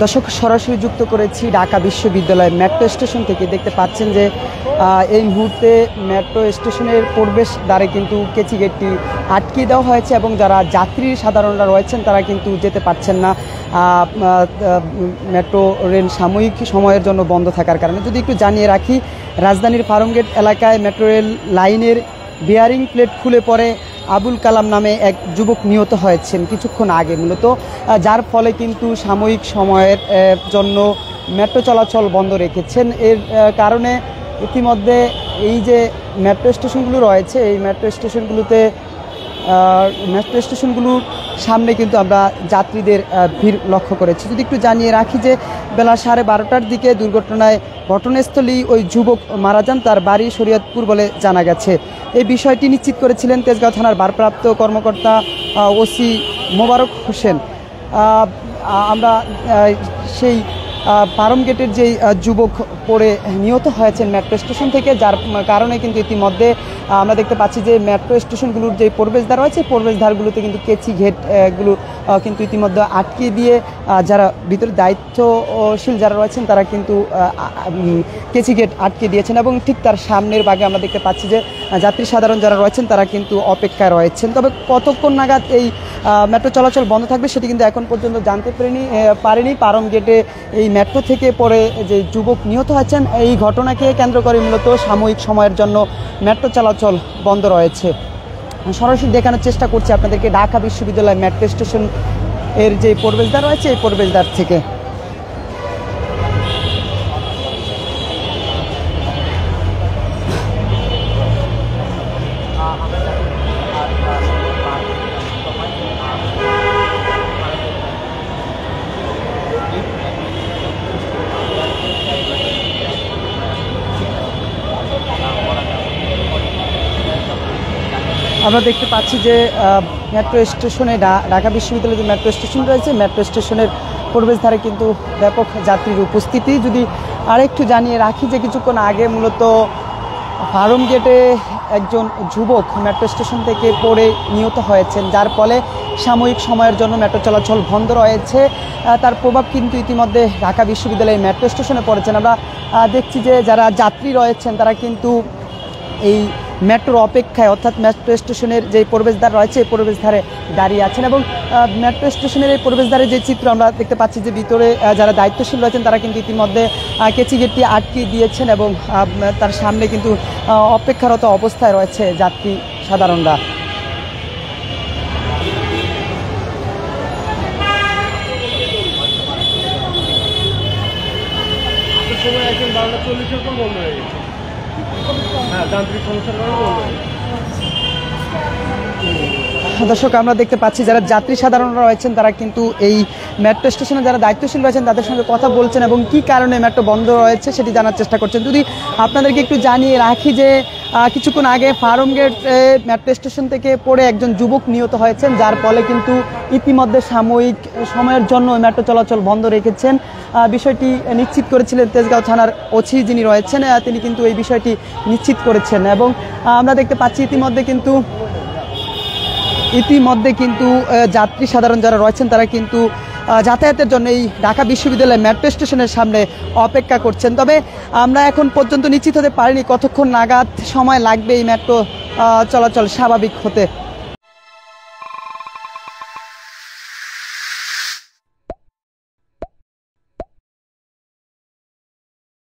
দর্শক সরাসরি যুক্ত করেছি ঢাকা বিশ্ববিদ্যালয় মেট্রো স্টেশন থেকে। দেখতে পাচ্ছেন যে এই মুহূর্তে মেট্রো স্টেশনের প্রবেশ দ্বারে কিন্তু কেচি গেটটি আটকে দেওয়া হয়েছে এবং যারা যাত্রী সাধারণরা রয়েছেন তারা কিন্তু যেতে পারছেন না মেট্রো রেল সাময়িক সময়ের জন্য বন্ধ থাকার কারণে। যদি একটু জানিয়ে রাখি, রাজধানীর ফার্মগেট এলাকায় মেট্রো রেল লাইনের বিয়ারিং প্লেট খুলে পড়ে আবুল কালাম নামে এক যুবক নিহত হয়েছেন কিছুক্ষণ আগে, মূলত যার ফলে কিন্তু সাময়িক সময়ের জন্য মেট্রো চলাচল বন্ধ রেখেছেন। এর কারণে ইতিমধ্যে এই যে মেট্রো স্টেশনগুলো রয়েছে, এই মেট্রো স্টেশনগুলোর সামনে কিন্তু আমরা যাত্রীদের ভিড় লক্ষ্য করেছি। যদি একটু জানিয়ে রাখি যে বেলা 12:30টার দিকে দুর্ঘটনায় ঘটনাস্থলেই ওই যুবক মারা যান, তার বাড়ি শরীয়তপুর বলে জানা গেছে। এই বিষয়টি নিশ্চিত করেছিলেন তেজগাঁও থানার ভারপ্রাপ্ত কর্মকর্তা ওসি মোবারক হোসেন। আমরা সেই ফার্মগেটের যেই যুবক পড়ে নিহত হয়েছেন মেট্রো স্টেশন থেকে, যার কারণে কিন্তু ইতিমধ্যে আমরা দেখতে পাচ্ছি যে মেট্রো স্টেশনগুলোর যে প্রবেশদ্বার রয়েছে, প্রবেশদ্বারগুলোতে কিন্তু কেচি গেটগুলো কিন্তু ইতিমধ্যে আটকে দিয়ে যারা ভিতরে দায়িত্বশীল যারা রয়েছেন তারা কিন্তু কেচি গেট আটকে দিয়েছেন এবং ঠিক তার সামনের ভাগে আমরা দেখতে পাচ্ছি যে যাত্রী সাধারণ যারা রয়েছেন তারা কিন্তু অপেক্ষায় রয়েছেন। তবে কতক্ষণ নাগাদ এই মেট্রো চলাচল বন্ধ থাকবে সেটি কিন্তু এখন পর্যন্ত জানতে পারেনি। ফার্মগেটে এই মেট্রো থেকে পড়ে যে যুবক নিহত হয়েছেন, এই ঘটনাকে কেন্দ্র করে মূলত সাময়িক সময়ের জন্য মেট্রো চলাচল বন্ধ রয়েছে। সরাসরি দেখানোর চেষ্টা করছি আপনাদেরকে ঢাকা বিশ্ববিদ্যালয় মেট্রো স্টেশন এর যে প্রবেশদ্বার রয়েছে এই প্রবেশদ্বার থেকে। আমরা দেখতে পাচ্ছি যে মেট্রো স্টেশনে ঢাকা বিশ্ববিদ্যালয়ের যে মেট্রো স্টেশন রয়েছে, মেট্রো স্টেশনের প্রবেশদ্বারে কিন্তু ব্যাপক যাত্রীর উপস্থিতি। যদি আরেকটু জানিয়ে রাখি যে কিছুক্ষণ আগে মূলত ফার্মগেটে একজন যুবক মেট্রো স্টেশন থেকে পড়ে নিহত হয়েছেন, যার ফলে সাময়িক সময়ের জন্য মেট্রো চলাচল বন্ধ রয়েছে। তার প্রভাব কিন্তু ইতিমধ্যে ঢাকা বিশ্ববিদ্যালয়ের মেট্রো স্টেশনে পড়েছেন। আমরা দেখছি যে যারা যাত্রী রয়েছেন তারা কিন্তু এই মেট্রোর অপেক্ষায়, অর্থাৎ মেট্রো স্টেশনের যে প্রবেশদ্বার রয়েছে এই প্রবেশদ্বারে দাঁড়িয়ে আছেন এবং মেট্রো স্টেশনের এই প্রবেশদ্বারে যে চিত্র আমরা দেখতে পাচ্ছি যে ভিতরে যারা দায়িত্বশীল রয়েছেন তারা কিন্তু ইতিমধ্যে কেচি গেটটি আটকে দিয়েছেন এবং তার সামনে কিন্তু অপেক্ষারত অবস্থায় রয়েছে যাত্রী সাধারণরা। দর্শক, আমরা দেখতে পাচ্ছি যারা যাত্রী সাধারণরা রয়েছেন তারা কিন্তু এই মেট্রো স্টেশনে যারা দায়িত্বশীল রয়েছেন তাদের সঙ্গে কথা বলছেন এবং কি কারণে মেট্রো বন্ধ রয়েছে সেটি জানার চেষ্টা করছেন। যদি আপনাদেরকে একটু জানিয়ে রাখি যে কিছুক্ষণ আগে ফার্মগেট মেট্রো স্টেশন থেকে পড়ে একজন যুবক নিহত হয়েছেন, যার ফলে কিন্তু ইতিমধ্যে সাময়িক সময়ের জন্য মেট্রো চলাচল বন্ধ রেখেছেন। বিষয়টি নিশ্চিত করেছিলেন তেজগাঁও থানার ওসি যিনি রয়েছেন, তিনি কিন্তু এই বিষয়টি নিশ্চিত করেছেন এবং আমরা দেখতে পাচ্ছি ইতিমধ্যে কিন্তু যাত্রী সাধারণ যারা রয়েছেন তারা কিন্তু যাতায়াতের জন্য এই ঢাকা বিশ্ববিদ্যালয় মেট্রো স্টেশনের সামনে অপেক্ষা করছেন। তবে আমরা এখন পর্যন্ত নিশ্চিত হতে পারিনি কতক্ষণ নাগাদ সময় লাগবে এই মেট্রো চলাচল স্বাভাবিক হতে।